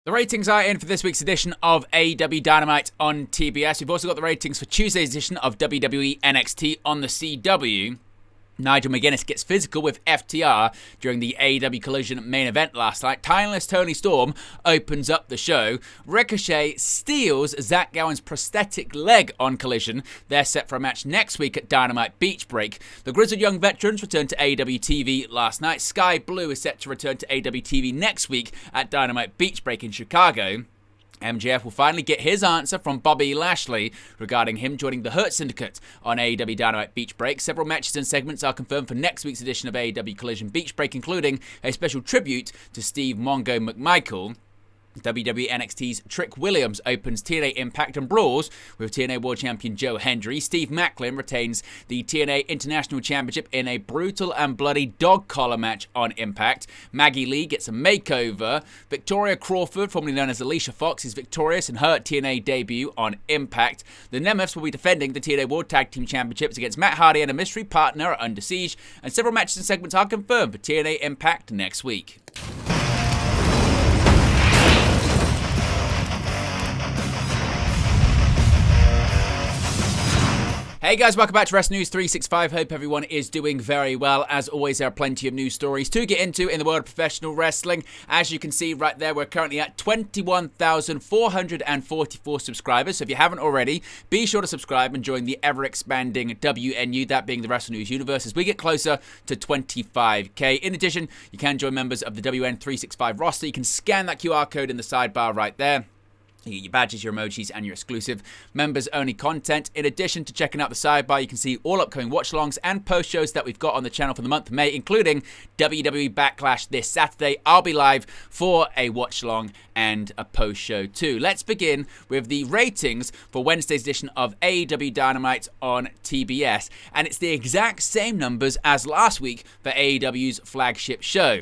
The ratings are in for this week's edition of AEW Dynamite on TBS. We've also got the ratings for Tuesday's edition of WWE NXT on the CW. Nigel McGuinness gets physical with FTR during the AEW Collision main event last night. Timeless Toni Storm opens up the show. Ricochet steals Zach Gowen's prosthetic leg on Collision. They're set for a match next week at Dynamite Beach Break. The Grizzled Young Veterans returned to AEW TV last night. Sky Blue is set to return to AEW TV next week at Dynamite Beach Break in Chicago. MJF will finally get his answer from Bobby Lashley regarding him joining the Hurt Syndicate on AEW Dynamite Beach Break. Several matches and segments are confirmed for next week's edition of AEW Collision Beach Break, including a special tribute to Steve Mongo McMichael. WWE NXT's Trick Williams opens TNA Impact and brawls with TNA World Champion Joe Hendry. Steve Macklin retains the TNA International Championship in a brutal and bloody dog collar match on Impact. Maggie Lee gets a makeover. Victoria Crawford, formerly known as Alicia Fox, is victorious in her TNA debut on Impact. The Nemeths will be defending the TNA World Tag Team Championships against Matt Hardy and a mystery partner at Under Siege. And several matches and segments are confirmed for TNA Impact next week. Hey guys, welcome back to Wrestling News 365. Hope everyone is doing very well. As always, there are plenty of news stories to get into in the world of professional wrestling. As you can see right there, we're currently at 21,444 subscribers. So if you haven't already, be sure to subscribe and join the ever-expanding WNU, that being the Wrestling News universe, as we get closer to 25k. In addition, you can join members of the WN365 roster. You can scan that QR code in the sidebar right there. You get your badges, your emojis, and your exclusive members-only content. In addition to checking out the sidebar, you can see all upcoming watch-alongs and post-shows that we've got on the channel for the month of May, including WWE Backlash this Saturday. I'll be live for a watch-along and a post-show too. Let's begin with the ratings for Wednesday's edition of AEW Dynamite on TBS. And it's the exact same numbers as last week for AEW's flagship show.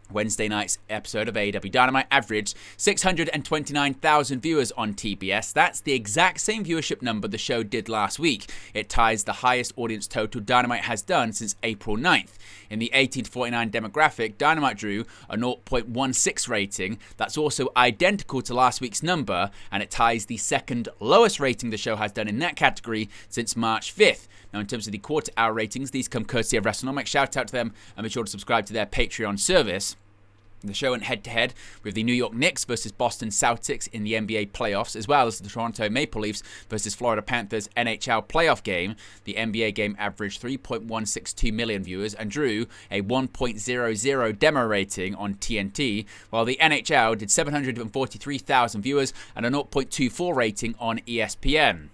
Wednesday night's episode of AEW Dynamite averaged 629,000 viewers on TBS. That's the exact same viewership number the show did last week. It ties the highest audience total Dynamite has done since April 9th. In the 18 to 49 demographic, Dynamite drew a 0.16 rating. That's also identical to last week's number, and it ties the second lowest rating the show has done in that category since March 5th. Now, in terms of the quarter-hour ratings, these come courtesy of WrestleNomics. Shout out to them, and be sure to subscribe to their Patreon service. The show went head-to-head with the New York Knicks versus Boston Celtics in the NBA playoffs, as well as the Toronto Maple Leafs versus Florida Panthers NHL playoff game. The NBA game averaged 3.162 million viewers and drew a 1.00 demo rating on TNT, while the NHL did 743,000 viewers and a 0.24 rating on ESPN.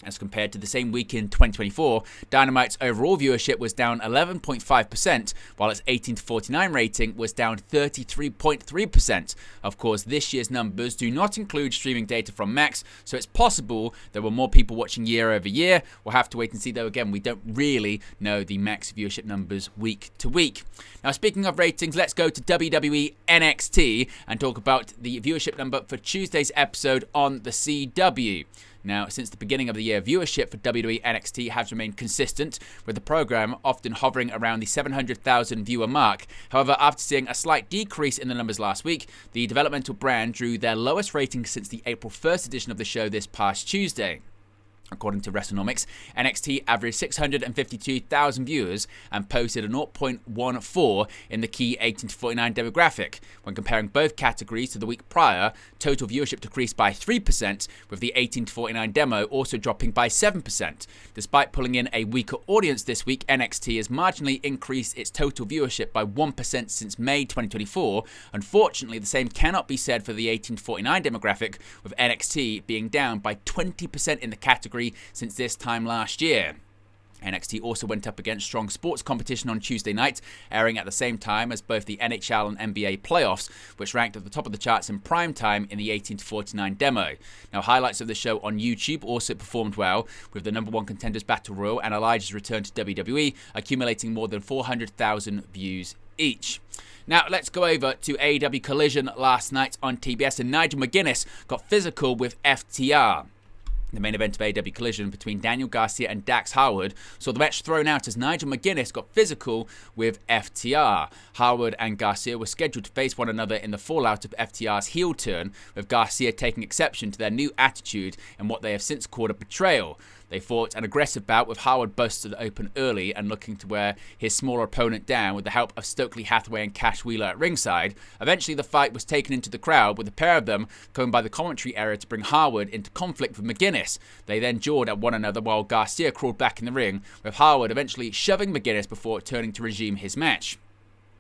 As compared to the same week in 2024, Dynamite's overall viewership was down 11.5%, while its 18 to 49 rating was down 33.3%. Of course, this year's numbers do not include streaming data from Max, so it's possible there were more people watching year over year. We'll have to wait and see, though. Again, we don't really know the Max viewership numbers week to week. Now, speaking of ratings, let's go to WWE NXT and talk about the viewership number for Tuesday's episode on the CW. Now, since the beginning of the year, viewership for WWE NXT has remained consistent, with the program often hovering around the 700,000 viewer mark. However, after seeing a slight decrease in the numbers last week, the developmental brand drew their lowest rating since the April 1st edition of the show this past Tuesday. According to WrestleNomics, NXT averaged 652,000 viewers and posted a 0.14 in the key 18 to 49 demographic. When comparing both categories to the week prior, total viewership decreased by 3%, with the 18 to 49 demo also dropping by 7%. Despite pulling in a weaker audience this week, NXT has marginally increased its total viewership by 1% since May 2024. Unfortunately, the same cannot be said for the 18 to 49 demographic, with NXT being down by 20% in the category since this time last year. NXT also went up against strong sports competition on Tuesday night, airing at the same time as both the NHL and NBA playoffs, which ranked at the top of the charts in prime time in the 18 to 49 demo. Now, highlights of the show on YouTube also performed well, with the number one contenders battle royal and Elijah's return to WWE accumulating more than 400,000 views each. Now, let's go over to AEW Collision last night on TBS, and Nigel McGuinness got physical with FTR. The main event of AEW Collision between Daniel Garcia and Dax Harwood saw the match thrown out as Nigel McGuinness got physical with FTR. Harwood and Garcia were scheduled to face one another in the fallout of FTR's heel turn, with Garcia taking exception to their new attitude and what they have since called a betrayal. They fought an aggressive bout with Harwood busted open early and looking to wear his smaller opponent down with the help of Stokely Hathaway and Cash Wheeler at ringside. Eventually the fight was taken into the crowd, with the pair of them going by the commentary area to bring Harwood into conflict with McGuinness. They then jawed at one another while Garcia crawled back in the ring, with Harwood eventually shoving McGuinness before turning to resume his match.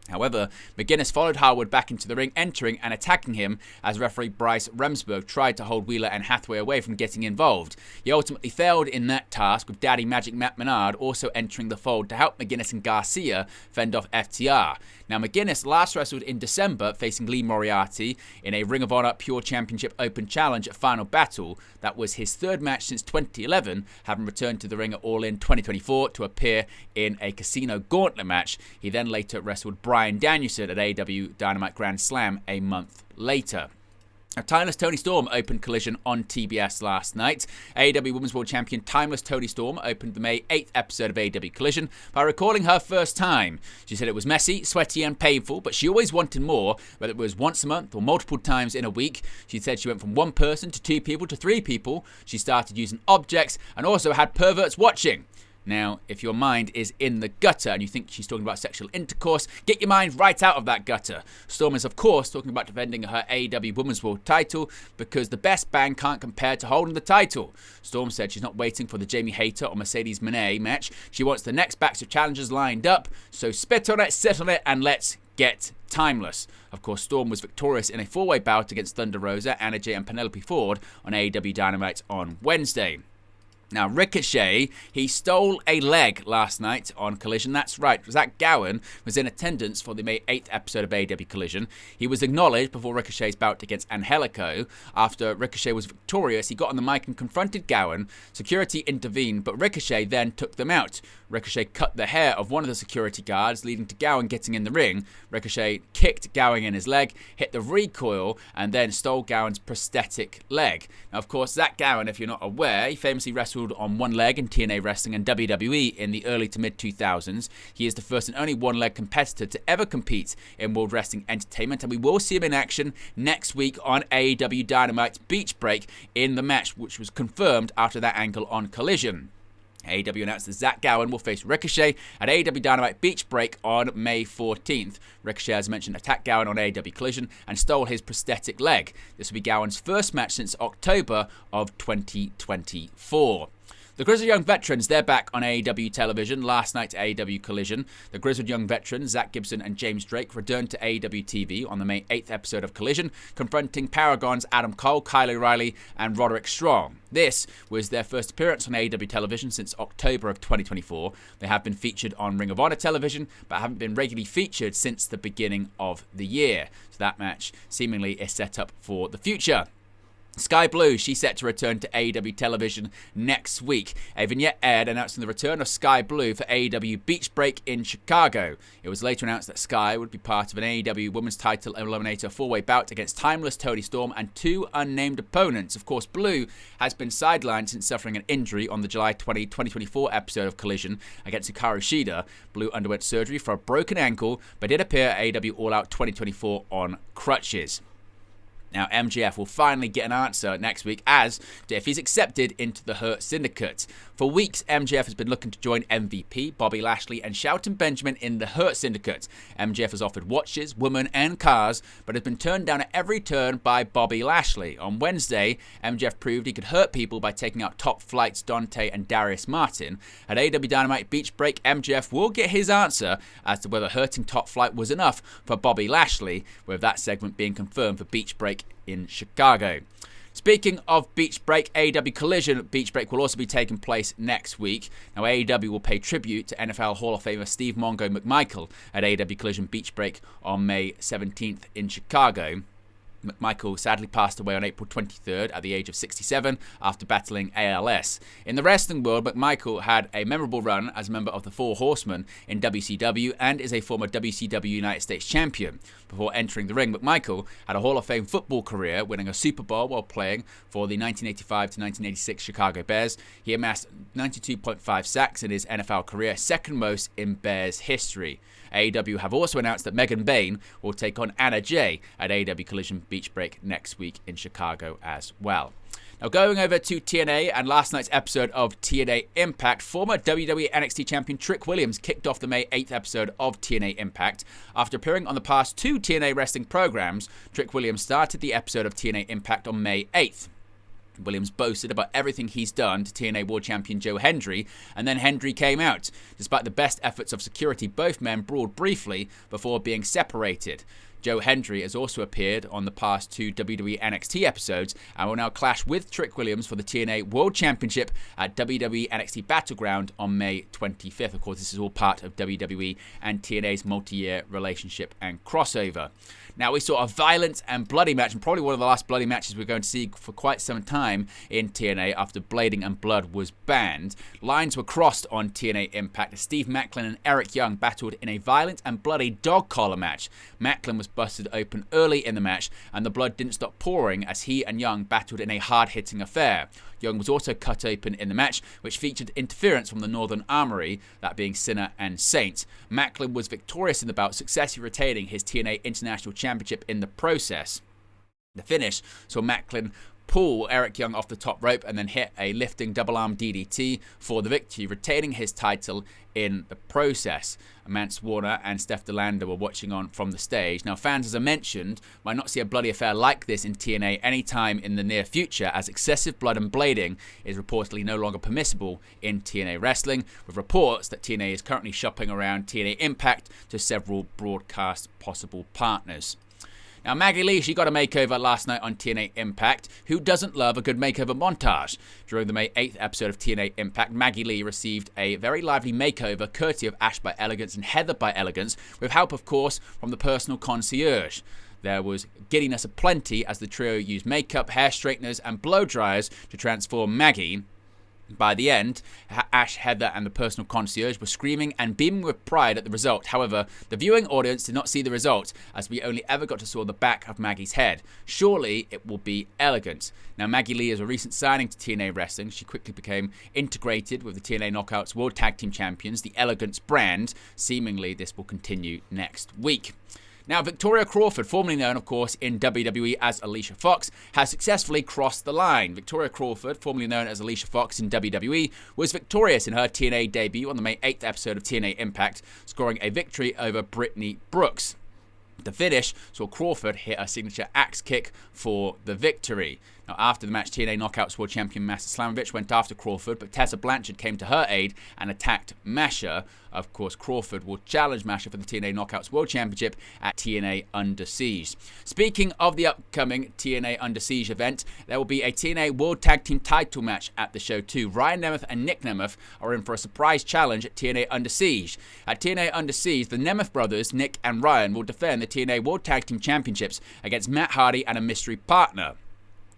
However, McGuinness followed Harwood back into the ring, entering and attacking him as referee Bryce Remsburg tried to hold Wheeler and Hathaway away from getting involved. He ultimately failed in that task, with Daddy Magic Matt Menard also entering the fold to help McGuinness and Garcia fend off FTR. Now, McGuinness last wrestled in December facing Lee Moriarty in a Ring of Honor Pure Championship Open Challenge at Final Battle. That was his third match since 2011, having returned to the ring at All In 2024 to appear in a Casino Gauntlet match. He then later wrestled Bryan Danielson at AEW Dynamite Grand Slam a month later. Now, Timeless Toni Storm opened Collision on TBS last night. AEW Women's World Champion Timeless Toni Storm opened the May 8th episode of AEW Collision by recalling her first time. She said it was messy, sweaty and painful, but she always wanted more, whether it was once a month or multiple times in a week. She said she went from one person to two people to three people. She started using objects and also had perverts watching. Now, if your mind is in the gutter and you think she's talking about sexual intercourse, get your mind right out of that gutter. Storm is, of course, talking about defending her AEW Women's World title because the best bang can't compare to holding the title. Storm said she's not waiting for the Jamie Hayter or Mercedes Moné match. She wants the next batch of challengers lined up. So spit on it, sit on it, and let's get timeless. Of course, Storm was victorious in a four-way bout against Thunder Rosa, Anna Jay, and Penelope Ford on AEW Dynamite on Wednesday. Now, Ricochet, he stole a leg last night on Collision. That's right, Zach Gowen was in attendance for the May 8th episode of AEW Collision. He was acknowledged before Ricochet's bout against Angelico. After Ricochet was victorious, he got on the mic and confronted Gowen. Security intervened, but Ricochet then took them out. Ricochet cut the hair of one of the security guards, leading to Gowen getting in the ring. Ricochet kicked Gowen in his leg, hit the recoil, and then stole Gowen's prosthetic leg. Now, of course, Zach Gowen, if you're not aware, he famously wrestled on one leg in TNA Wrestling and WWE in the early to mid 2000s. He is the first and only one-leg competitor to ever compete in World Wrestling Entertainment, and we will see him in action next week on AEW Dynamite's Beach Break in the match, which was confirmed after that angle on Collision. AEW announced that Zach Gowen will face Ricochet at AEW Dynamite Beach Break on May 14th. Ricochet, as mentioned, attacked Gowen on AEW Collision and stole his prosthetic leg. This will be Gowen's first match since October of 2024. The Grizzled Young Veterans, they're back on AEW television last night at AEW Collision. The Grizzled Young Veterans, Zach Gibson and James Drake, returned to AEW TV on the May 8th episode of Collision, confronting Paragons Adam Cole, Kyle O'Reilly, and Roderick Strong. This was their first appearance on AEW television since October of 2024. They have been featured on Ring of Honor television, but haven't been regularly featured since the beginning of the year. So that match seemingly is set up for the future. Sky Blue, she's set to return to AEW television next week. A vignette aired announcing the return of Sky Blue for AEW Beach Break in Chicago. It was later announced that Sky would be part of an AEW Women's Title Eliminator four-way bout against Timeless Toni Storm and two unnamed opponents. Of course, Blue has been sidelined since suffering an injury on the July 20, 2024 episode of Collision against Hikaru Shida. Blue underwent surgery for a broken ankle, but did appear at AEW All Out 2024 on crutches. Now, MJF will finally get an answer next week as to if he's accepted into the Hurt Syndicate. For weeks, MJF has been looking to join MVP, Bobby Lashley, and Shelton Benjamin in the Hurt Syndicate. MJF has offered watches, women, and cars, but has been turned down at every turn by Bobby Lashley. On Wednesday, MJF proved he could hurt people by taking out Top Flight's Dante and Darius Martin. At AEW Dynamite Beach Break, MJF will get his answer as to whether hurting Top Flight was enough for Bobby Lashley, with that segment being confirmed for Beach Break in Chicago. Speaking of Beach Break, AEW Collision Beach Break will also be taking place next week. Now, AEW will pay tribute to NFL Hall of Famer Steve Mongo McMichael at AEW Collision Beach Break on May 17th in Chicago. McMichael sadly passed away on April 23rd at the age of 67 after battling ALS. In the wrestling world, McMichael had a memorable run as a member of the Four Horsemen in WCW and is a former WCW United States champion. Before entering the ring, McMichael had a Hall of Fame football career, winning a Super Bowl while playing for the 1985 to 1986 Chicago Bears. He amassed 92.5 sacks in his NFL career, second most in Bears history. AEW have also announced that Megan Bayne will take on Anna Jay at AEW Collision Beach Break next week in Chicago as well. Now, going over to TNA and last night's episode of TNA Impact, former WWE NXT champion Trick Williams kicked off the May 8th episode of TNA Impact. After appearing on the past 2 TNA wrestling programs, Trick Williams started the episode of TNA Impact on May 8th. Williams boasted about everything he's done to TNA World Champion Joe Hendry, and then Hendry came out. Despite the best efforts of security, both men brawled briefly before being separated. Joe Hendry has also appeared on the past 2 WWE NXT episodes and will now clash with Trick Williams for the TNA World Championship at WWE NXT Battleground on May 25th. Of course, this is all part of WWE and TNA's multi-year relationship and crossover. Now, we saw a violent and bloody match, and probably one of the last bloody matches we're going to see for quite some time in TNA after blading and blood was banned. Lines were crossed on TNA Impact as Steve Macklin and Eric Young battled in a violent and bloody dog collar match. Macklin was busted open early in the match, and the blood didn't stop pouring as he and Young battled in a hard-hitting affair. Young was also cut open in the match, which featured interference from the Northern Armory, that being Sinner and Saint. Macklin was victorious in the bout, successfully retaining his TNA International Championship in the process. The finish saw Macklin pull Eric Young off the top rope and then hit a lifting double-arm DDT for the victory, retaining his title in the process. Mance Warner and Steph DeLanda were watching on from the stage. Now, fans, as I mentioned, might not see a bloody affair like this in TNA anytime in the near future, as excessive blood and blading is reportedly no longer permissible in TNA wrestling, with reports that TNA is currently shopping around TNA Impact to several broadcast possible partners. Now, Maggie Lee, she got a makeover last night on TNA Impact. Who doesn't love a good makeover montage? During the May 8th episode of TNA Impact, Maggie Lee received a very lively makeover courtesy of Ash by Elegance and Heather by Elegance, with help, of course, from the personal concierge. There was giddiness aplenty as the trio used makeup, hair straighteners, and blow dryers to transform Maggie. By the end, Ash, Heather, and the personal concierge were screaming and beaming with pride at the result. However, the viewing audience did not see the result, as we only ever got to see the back of Maggie's head. Surely it will be elegant. Now, Maggie Lee is a recent signing to TNA Wrestling. She quickly became integrated with the TNA Knockouts World Tag Team Champions, the Elegance brand. Seemingly, this will continue next week. Now, Victoria Crawford, formerly known, of course, in WWE as Alicia Fox, has successfully crossed the line. Victoria Crawford, formerly known as Alicia Fox in WWE, was victorious in her TNA debut on the May 8th episode of TNA Impact, scoring a victory over Brittany Brooks. The finish saw Crawford hit a signature axe kick for the victory. Now, after the match, TNA Knockouts World Champion Masha Slamovich went after Crawford, but Tessa Blanchard came to her aid and attacked Masha. Of course, Crawford will challenge Masha for the TNA Knockouts World Championship at TNA Under Siege. Speaking of the upcoming TNA Under Siege event, there will be a TNA World Tag Team title match at the show too. Ryan Nemeth and Nick Nemeth are in for a surprise challenge at TNA Under Siege. At TNA Under Siege, the Nemeth brothers, Nick and Ryan, will defend the TNA World Tag Team Championships against Matt Hardy and a mystery partner.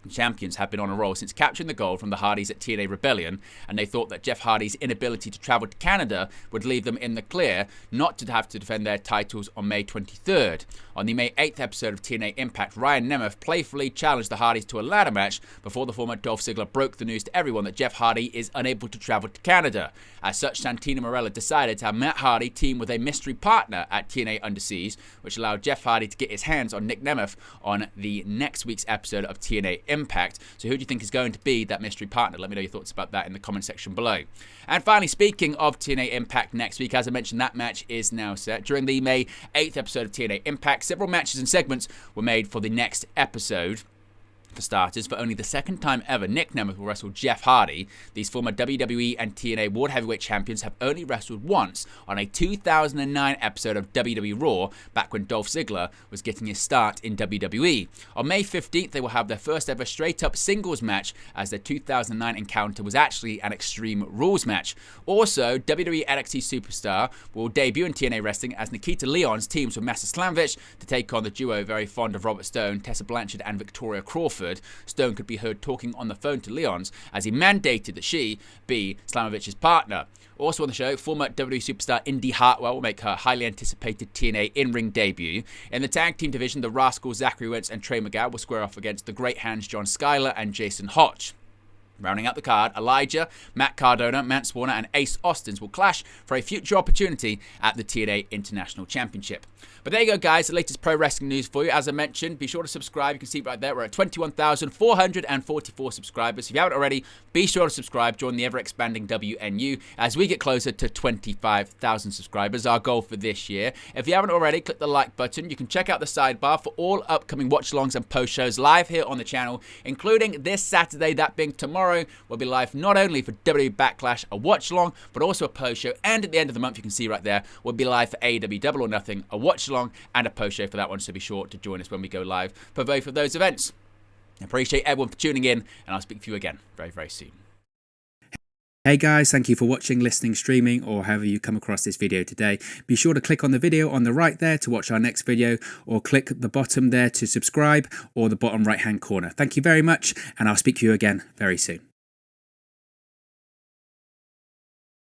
The champions have been on a roll since capturing the gold from the Hardys at TNA Rebellion, and they thought that Jeff Hardy's inability to travel to Canada would leave them in the clear not to have to defend their titles on May 23rd. On the May 8th episode of TNA Impact, Ryan Nemeth playfully challenged the Hardys to a ladder match before the former Dolph Ziggler broke the news to everyone that Jeff Hardy is unable to travel to Canada. As such, Santina Marella decided to have Matt Hardy team with a mystery partner at TNA Under Siege, which allowed Jeff Hardy to get his hands on Nick Nemeth on the next week's episode of TNA Impact. So who do you think is going to be that mystery partner? Let me know your thoughts about that in the comment section below. And finally, speaking of TNA Impact next week, as I mentioned, that match is now set. During the May 8th episode of TNA Impact, several matches and segments were made for the next episode. For starters, for only the second time ever, Nick Nemeth will wrestle Jeff Hardy. These former WWE and TNA World Heavyweight Champions have only wrestled once on a 2009 episode of WWE Raw, back when Dolph Ziggler was getting his start in WWE. On May 15th, they will have their first ever straight-up singles match, as their 2009 encounter was actually an Extreme Rules match. Also, WWE NXT Superstar will debut in TNA Wrestling as Nikita Lyons teams with Master Slamovich to take on the duo very fond of Robert Stone, Tessa Blanchard and Victoria Crawford. Stone could be heard talking on the phone to Lyons as he mandated that she be Slamovich's partner. Also on the show, former WWE superstar Indy Hartwell will make her highly anticipated TNA in-ring debut. In the tag team division, the Rascals Zachary Wentz and Trey Miguel will square off against the Great Hands John Skyler and Jason Hotch. Rounding out the card, Elijah, Matt Cardona, Mance Warner and Ace Austins will clash for a future opportunity at the TNA International Championship. But there you go, guys, the latest pro wrestling news for you. As I mentioned, be sure to subscribe. You can see right there, we're at 21,444 subscribers. If you haven't already, be sure to subscribe. Join the ever-expanding WNU as we get closer to 25,000 subscribers, our goal for this year. If you haven't already, click the like button. You can check out the sidebar for all upcoming watch-alongs and post-shows live here on the channel, including this Saturday, that being tomorrow. We'll be live not only for WWE Backlash, a watch-along, but also a post-show. And at the end of the month, you can see right there, we'll be live for AEW Double or Nothing, a watch-along and a post-show for that one, so be sure to join us when we go live for both of those events. I appreciate everyone for tuning in, and I'll speak to you again very, very soon. Hey guys, thank you for watching, listening, streaming, or however you come across this video today. Be sure to click on the video on the right there to watch our next video, or click the bottom there to subscribe, or the bottom right hand corner. Thank you very much, and I'll speak to you again very soon.